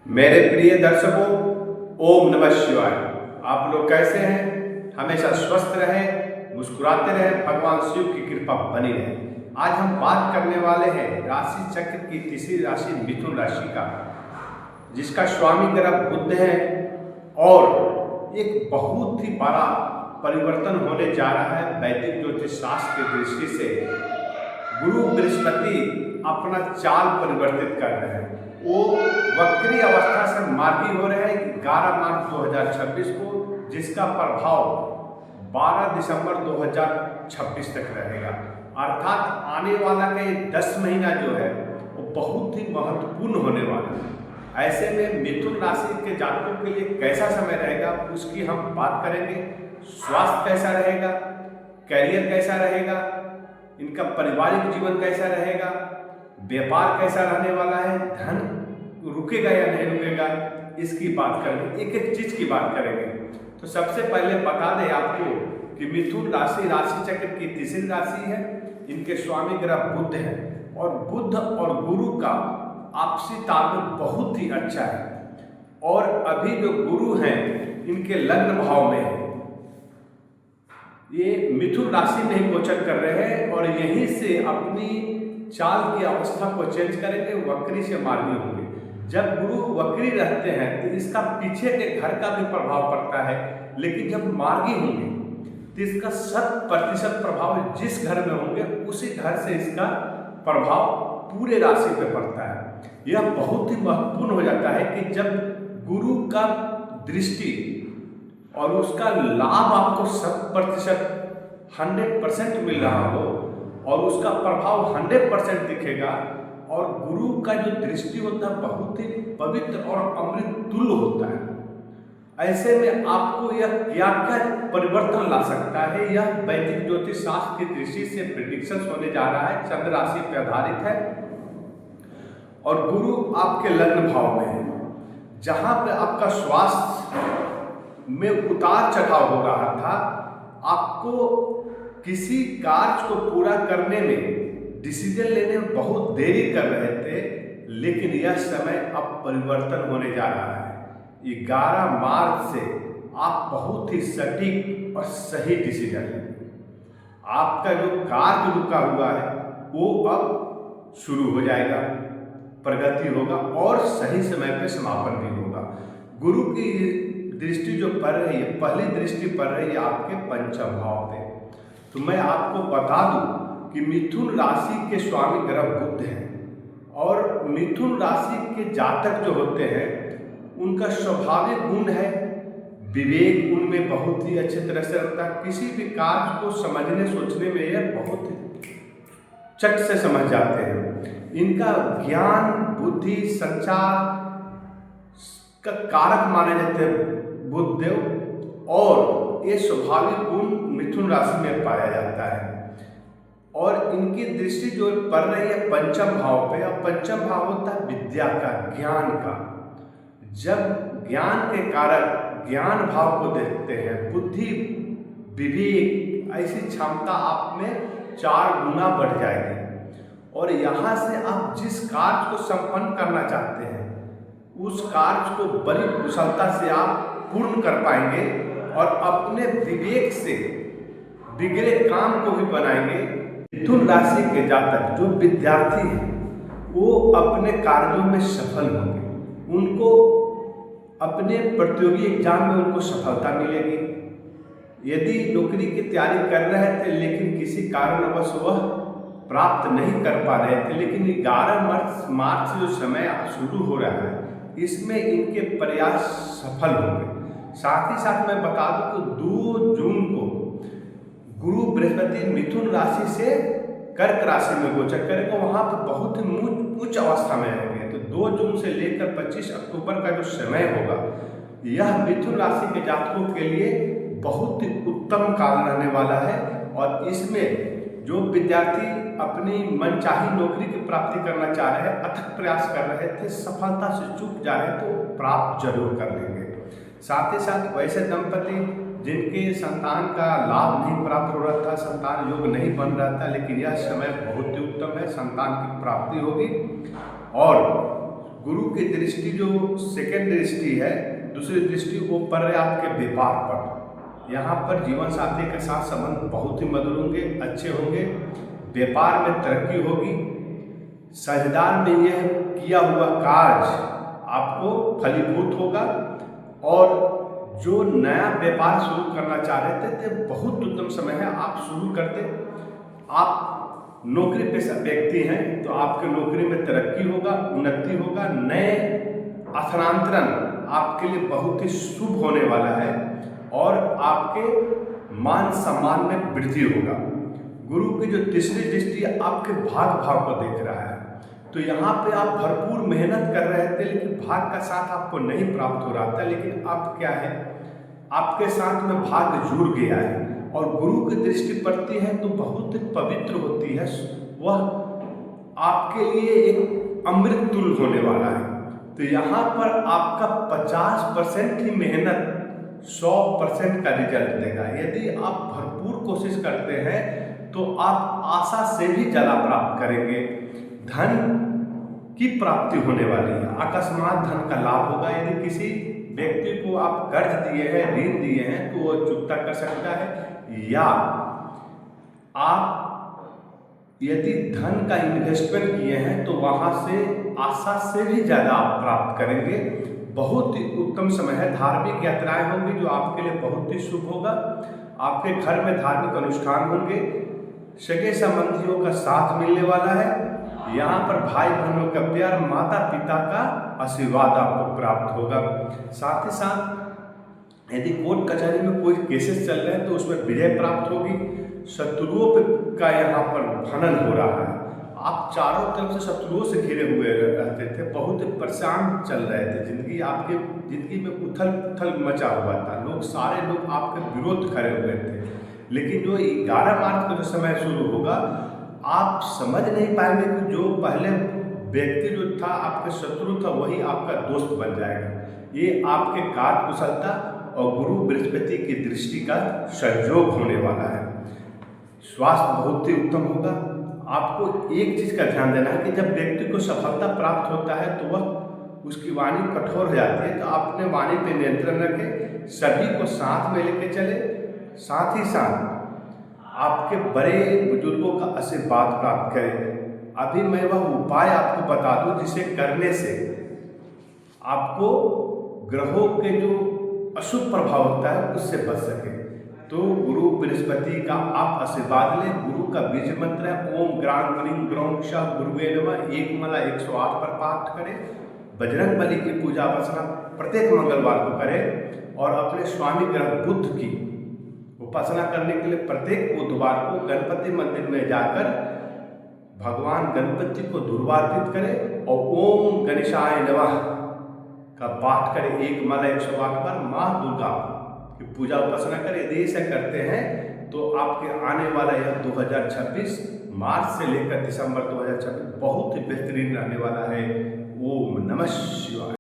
मेरे प्रिय दर्शकों, ओम नमः शिवाय। आप लोग कैसे हैं? हमेशा स्वस्थ रहें, मुस्कुराते रहें, भगवान शिव की कृपा बनी रहे। आज हम बात करने वाले हैं राशि चक्र की तीसरी राशि मिथुन राशि का, जिसका स्वामी ग्रह बुध है और एक बहुत ही बड़ा परिवर्तन होने जा रहा है वैदिक ज्योतिष शास्त्र की दृष्टि से। गुरु बृहस्पति अपना चाल परिवर्तित कर रहे हैं। वो वक्री अवस्था से मार्गी हो रहे हैं 11 मार्च 2026 को, जिसका प्रभाव 12 दिसंबर 2026 तक रहेगा। अर्थात आने वाला का ये 10 महीना जो है वो बहुत ही महत्वपूर्ण होने वाला है। ऐसे में मिथुन राशि के जातकों के लिए कैसा समय रहेगा उसकी हम बात करेंगे। स्वास्थ्य कैसा रहेगा, कैरियर कैसा रहेगा, इनका पारिवारिक जीवन कैसा रहेगा, व्यापार कैसा रहने वाला है, धन रुकेगा या नहीं रुकेगा, इसकी बात करेंगे। एक एक चीज की बात करेंगे। तो सबसे पहले बता दें आपको कि मिथुन राशि राशि चक्र की तीसरी राशि है। इनके स्वामी ग्रह बुध है और बुध और गुरु का आपसी तालमेल बहुत ही अच्छा है। और अभी जो गुरु हैं इनके लग्न भाव में है, ये मिथुन राशि में ही गोचर कर रहे हैं और यहीं से अपनी चाल की अवस्था को चेंज करेंगे, वक्री से मार्गी होंगे। जब गुरु वक्री रहते हैं तो इसका पीछे के घर का भी प्रभाव पड़ता है, लेकिन जब मार्गी होंगे तो इसका 100% प्रभाव जिस घर में होंगे उसी घर से इसका प्रभाव पूरे राशि पे पड़ता है। यह बहुत ही महत्वपूर्ण हो जाता है कि जब गुरु का दृष्टि और उसका लाभ आपको 100% मिल रहा हो और उसका प्रभाव 100% दिखेगा, और गुरु का जो दृष्टि होता है बहुत ही पवित्र और अमृत तुल्य होता है। ऐसे में आपको यह क्या क्या परिवर्तन ला सकता है, यह वैदिक ज्योतिष शास्त्र की दृष्टि से प्रेडिक्शन होने जा रहा है। चंद्र राशि पर आधारित है और गुरु आपके लग्न भाव में है, जहां पे आपका स्वास्थ्य में उतार चढ़ाव हो रहा था। आपको किसी कार्य को पूरा करने में, डिसीजन लेने में बहुत देरी कर रहे थे, लेकिन यह समय अब परिवर्तन होने जा रहा है। 11 मार्च से आप बहुत ही सटीक और सही डिसीजन लेंगे। आपका जो कार्य रुका हुआ है वो अब शुरू हो जाएगा, प्रगति होगा और सही समय पे समापन भी होगा। गुरु की दृष्टि जो पड़ रही है, पहली दृष्टि पड़ रही है आपके पंचम भाव पे। तो मैं आपको बता दूं कि मिथुन राशि के स्वामी ग्रह बुध है और मिथुन राशि के जातक जो होते हैं उनका स्वाभाविक गुण है विवेक। उनमें बहुत ही अच्छे तरह से रखता है। किसी भी कार्य को समझने सोचने में यह बहुत चट से समझ जाते हैं। इनका ज्ञान, बुद्धि, संचार का कारक माने जाते हैं बुध देव, और ये स्वाभाविक गुण मिथुन राशि में पाया जाता है। और इनकी दृष्टि जो पड़ रही है पंचम भाव पे, और पंचम भाव होता है विद्या का, ज्ञान का। जब ज्ञान के कारक ज्ञान भाव को देखते हैं, बुद्धि, विवेक, ऐसी क्षमता आप में 4 गुना बढ़ जाएगी। और यहाँ से आप जिस कार्य को संपन्न करना चाहते हैं उस कार्य को बड़ी कुशलता से आप पूर्ण कर पाएंगे और अपने विवेक से बिगड़े काम को भी बनाएंगे। मिथुन राशि के जातक जो विद्यार्थी हैं वो अपने कार्यों में सफल होंगे। उनको अपने प्रतियोगी एग्जाम में उनको सफलता मिलेगी। यदि नौकरी की तैयारी कर रहे थे लेकिन किसी कारणवश वह प्राप्त नहीं कर पा रहे थे, लेकिन 11 मार्च से जो समय शुरू हो रहा है इसमें इनके प्रयास सफल होंगे। साथ ही साथ मैं बता दूं कि 2 जून को गुरु बृहस्पति मिथुन राशि से कर्क राशि में गोचर करेगा। वहां पर बहुत ही उच्च अवस्था में रहेंगे। तो 2 जून से लेकर 25 अक्टूबर का जो समय होगा यह मिथुन राशि के जातकों के लिए बहुत ही उत्तम काल रहने वाला है। और इसमें जो विद्यार्थी अपनी मनचाही नौकरी की प्राप्ति करना चाह रहे हैं, अथक प्रयास कर रहे थे, सफलता से चूक जा रहे तो प्राप्त जरूर कर लेंगे। साथ ही साथ वैसे दंपति जिनके संतान का लाभ नहीं प्राप्त हो रहा था, संतान योग नहीं बन रहा था, लेकिन यह समय बहुत ही उत्तम है, संतान की प्राप्ति होगी। और गुरु की दृष्टि जो सेकेंड दृष्टि है, दूसरी दृष्टि वो पड़ रही है आपके व्यापार पर। यहाँ पर जीवन साथी के साथ संबंध बहुत ही मधुर होंगे, अच्छे होंगे, व्यापार में तरक्की होगी, साझेदार में यह किया हुआ कार्य आपको फलीभूत होगा, और जो नया व्यापार शुरू करना चाह रहे थे तो बहुत उत्तम समय है, आप शुरू करते। आप नौकरी पेशा व्यक्ति हैं तो आपके नौकरी में तरक्की होगा, उन्नति होगा, नए स्थानांतरण आपके लिए बहुत ही शुभ होने वाला है, और आपके मान सम्मान में वृद्धि होगा। गुरु की जो तीसरी दृष्टि आपके भाग भाव को देख रहा है, तो यहाँ पे आप भरपूर मेहनत कर रहे थे लेकिन भाग का साथ आपको नहीं प्राप्त हो रहा था, लेकिन अब क्या है, आपके साथ में भाग जुड़ गया है, और गुरु की दृष्टि पड़ती है तो बहुत पवित्र होती है, वह आपके लिए एक अमृत तुल्य होने वाला है। तो यहाँ पर आपका 50% ही मेहनत 100% का रिजल्ट देगा। यदि आप भरपूर कोशिश करते हैं तो आप आशा से भी ज़्यादा प्राप्त करेंगे। धन की प्राप्ति होने वाली है, अकस्मात धन का लाभ होगा। यदि किसी व्यक्ति को आप कर्ज दिए हैं, ऋण दिए हैं, तो वो चुकता कर सकता है, या आप यदि धन का इन्वेस्टमेंट किए हैं तो वहाँ से आशा से भी ज़्यादा आप प्राप्त करेंगे। बहुत ही उत्तम समय है। धार्मिक यात्राएं होंगी जो आपके लिए बहुत ही शुभ होगा। आपके घर में धार्मिक अनुष्ठान होंगे, सगे संबंधियों का साथ मिलने वाला है। यहाँ पर भाई बहनों का प्यार, माता पिता का आशीर्वाद आपको प्राप्त होगा। साथ ही साथ यदि कोर्ट कचहरी में कोई केसेस चल रहे हैं तो उसमें विजय प्राप्त होगी। शत्रुओं का यहाँ पर भनन हो रहा है। आप चारों तरफ से शत्रुओं से घिरे हुए रहते थे, बहुत परेशान चल रहे थे, जिंदगी आपके जिंदगी में उथल पुथल मचा हुआ था, सारे लोग आपके विरोध खड़े हुए थे। लेकिन जो 11 मार्च का जो समय शुरू होगा, आप समझ नहीं पाएंगे कि जो पहले व्यक्ति जो था आपके शत्रु था वही आपका दोस्त बन जाएगा। ये आपके कार्य कुशलता और गुरु बृहस्पति की दृष्टि का संयोग होने वाला है। स्वास्थ्य बहुत ही उत्तम होगा। आपको एक चीज़ का ध्यान देना है कि जब व्यक्ति को सफलता प्राप्त होता है तो वह उसकी वाणी कठोर हो जाती है, तो आप अपने वाणी पे नियंत्रण रखें, सभी को साथ में लेके चले। साथ ही साथ आपके बड़े बुजुर्गों का आशीर्वाद प्राप्त करें। अभी मैं वह उपाय आपको बता दूं जिसे करने से आपको ग्रहों के जो अशुभ प्रभाव होता है उससे बच सके। तो गुरु बृहस्पति का आप आशीर्वाद लें। गुरु का बीज मंत्र है ओम ग्रां ग्रीं ग्रौं क्षः गुरुवे नमः। एक माला 108 पर पाठ करें। बजरंग बली की पूजा अर्चना प्रत्येक मंगलवार को करें, और अपने स्वामी ग्रह बुध की उपासना करने के लिए प्रत्येक बुधवार को गणपति मंदिर में जाकर भगवान गणपति को दुर्वार्पित करें, और ओम गणेशाय नमः का पाठ करें। एक माला 108 पर माँ दुर्गा की पूजा उपासना करें। यदि ऐसा करते हैं तो आपके आने वाला यह 2026 मार्च से लेकर दिसंबर 2026 बहुत ही बेहतरीन रहने वाला है। ओम नमः शिवाय।